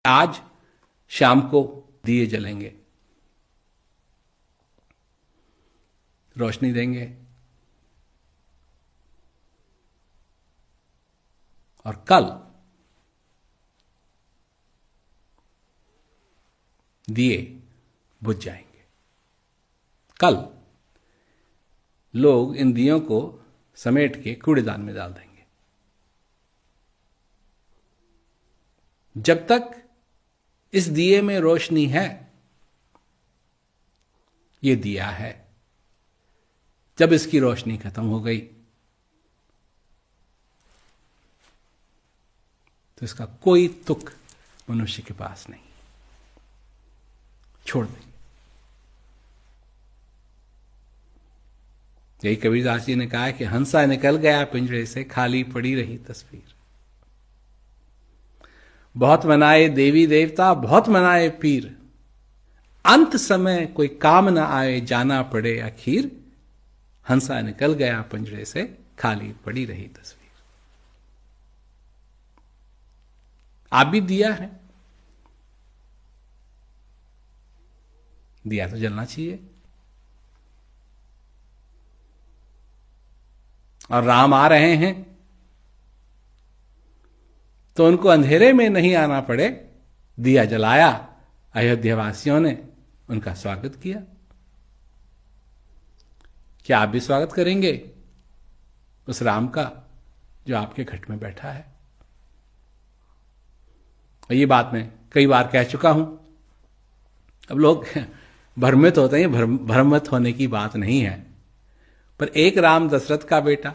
आज शाम को दिए जलेंगे, रोशनी देंगे और कल दिए बुझ जाएंगे। कल लोग इन दियों को समेट के कूड़ेदान में डाल देंगे। जब तक इस दिए में रोशनी है, ये दिया है। जब इसकी रोशनी खत्म हो गई तो इसका कोई तुक मनुष्य के पास नहीं, छोड़ देंगे। यही कबीरदास जी ने कहा कि हंसा निकल गया पिंजरे से, खाली पड़ी रही तस्वीर। बहुत मनाए देवी देवता, बहुत मनाए पीर, अंत समय कोई काम ना आए, जाना पड़े आखिर। हंसा निकल गया पिंजरे से, खाली पड़ी रही तस्वीर। आप भी दिया है, दिया तो जलना चाहिए। और राम आ रहे हैं तो उनको अंधेरे में नहीं आना पड़े, दिया जलाया, अयोध्या वासियों ने उनका स्वागत किया। क्या आप भी स्वागत करेंगे उस राम का जो आपके घट में बैठा है? और ये बात मैं कई बार कह चुका हूं। अब लोग भ्रमित होते हैं, भ्रमित होने की बात नहीं है। पर एक राम दशरथ का बेटा,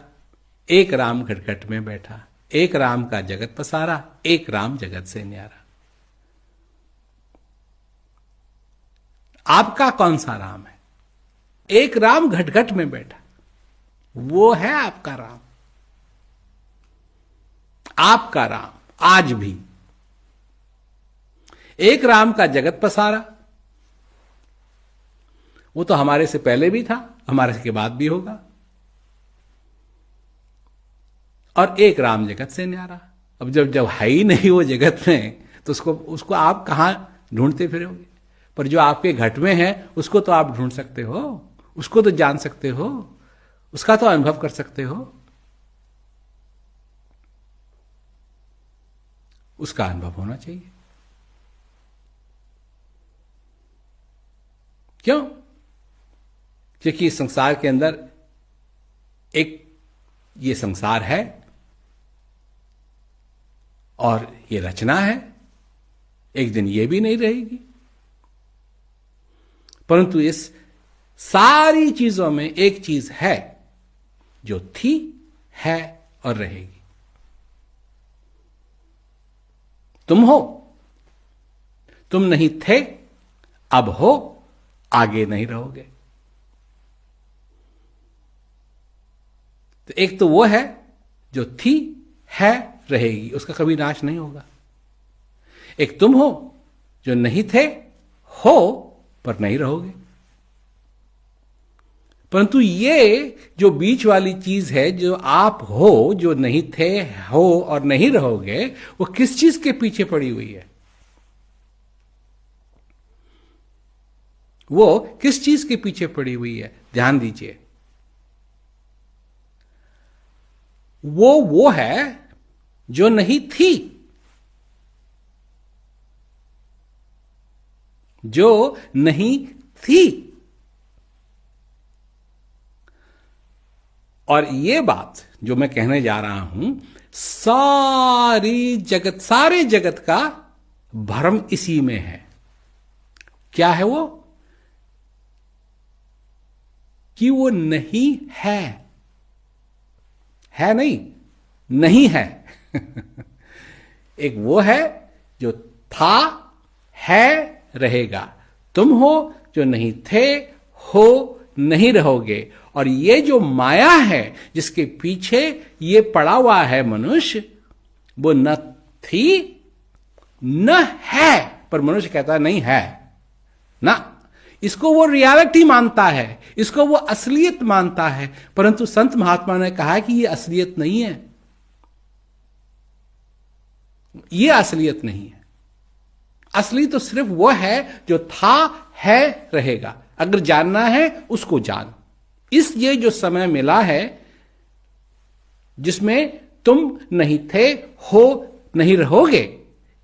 एक राम घटघट में बैठा, एक राम का जगत पसारा, एक राम जगत से न्यारा। आपका कौन सा राम है? एक राम घटघट में बैठा, वो है आपका राम। आपका राम आज भी। एक राम का जगत पसारा, वो तो हमारे से पहले भी था, हमारे के बाद भी होगा। और एक राम जगत से न्यारा। अब जब है ही नहीं वो जगत में, तो उसको आप कहां ढूंढते फिरोगे? पर जो आपके घट में है उसको तो आप ढूंढ सकते हो, उसको तो जान सकते हो, उसका तो अनुभव कर सकते हो। उसका अनुभव होना चाहिए। क्यों? क्योंकि इस संसार के अंदर एक ये संसार है और ये रचना है, एक दिन ये भी नहीं रहेगी। परंतु इस सारी चीजों में एक चीज है जो थी, है और रहेगी। तुम हो, तुम नहीं थे, अब हो, आगे नहीं रहोगे। तो एक तो वो है जो थी, है, रहेगी, उसका कभी नाश नहीं होगा। एक तुम हो जो नहीं थे, हो पर नहीं रहोगे। परंतु ये जो बीच वाली चीज है, जो आप हो, जो नहीं थे, हो और नहीं रहोगे, वो किस चीज के पीछे पड़ी हुई है? वो किस चीज के पीछे पड़ी हुई है? ध्यान दीजिए। वो है जो नहीं थी, जो नहीं थी। और ये बात जो मैं कहने जा रहा हूं, सारे जगत का भ्रम इसी में है। क्या है वो? कि वो नहीं है। है नहीं है। एक वो है जो था, है, रहेगा। तुम हो जो नहीं थे, हो, नहीं रहोगे। और ये जो माया है जिसके पीछे ये पड़ा हुआ है मनुष्य, वो न थी न है। पर मनुष्य कहता है नहीं है ना, इसको वो रियलिटी मानता है, इसको वो असलियत मानता है। परंतु संत महात्मा ने कहा कि ये असलियत नहीं है, ये असलियत नहीं है। असली तो सिर्फ वो है जो था, है, रहेगा। अगर जानना है उसको जान। इस ये जो समय मिला है जिसमें तुम नहीं थे, हो, नहीं रहोगे,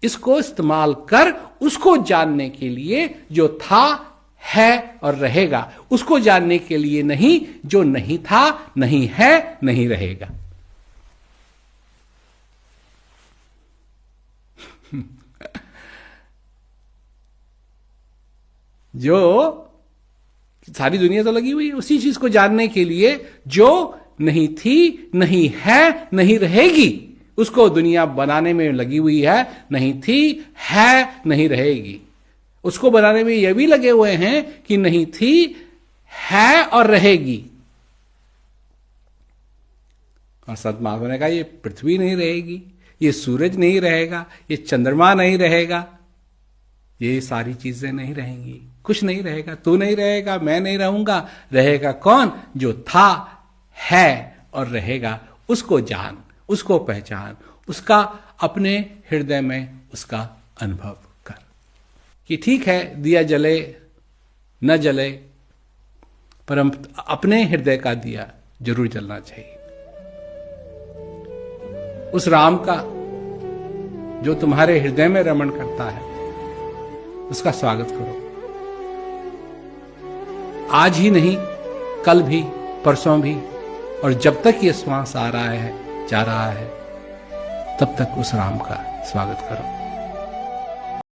इसको इस्तेमाल कर उसको जानने के लिए जो था, है और रहेगा। उसको जानने के लिए नहीं जो नहीं था, नहीं है, नहीं रहेगा। जो सारी दुनिया तो लगी हुई है उसी चीज को जानने के लिए जो नहीं थी, नहीं है, नहीं रहेगी, उसको दुनिया बनाने में लगी हुई है। नहीं थी, है, नहीं रहेगी। उसको बनाने में यह भी लगे हुए हैं कि नहीं थी, है और रहेगी। और संत महात्मा ने कहा ये पृथ्वी नहीं रहेगी, ये सूरज नहीं रहेगा, ये चंद्रमा नहीं रहेगा, ये सारी चीजें नहीं रहेंगी, कुछ नहीं रहेगा। तू नहीं रहेगा, मैं नहीं रहूंगा, रहेगा कौन? जो था, है और रहेगा। उसको जान, उसको पहचान, उसका अपने हृदय में उसका अनुभव कर कि ठीक है दिया जले न जले, पर अपने हृदय का दिया जरूर जलना चाहिए। उस राम का जो तुम्हारे हृदय में रमण करता है उसका स्वागत करो। आज ही नहीं, कल भी, परसों भी, और जब तक ये श्वास आ रहा है, जा रहा है, तब तक उस राम का स्वागत करो।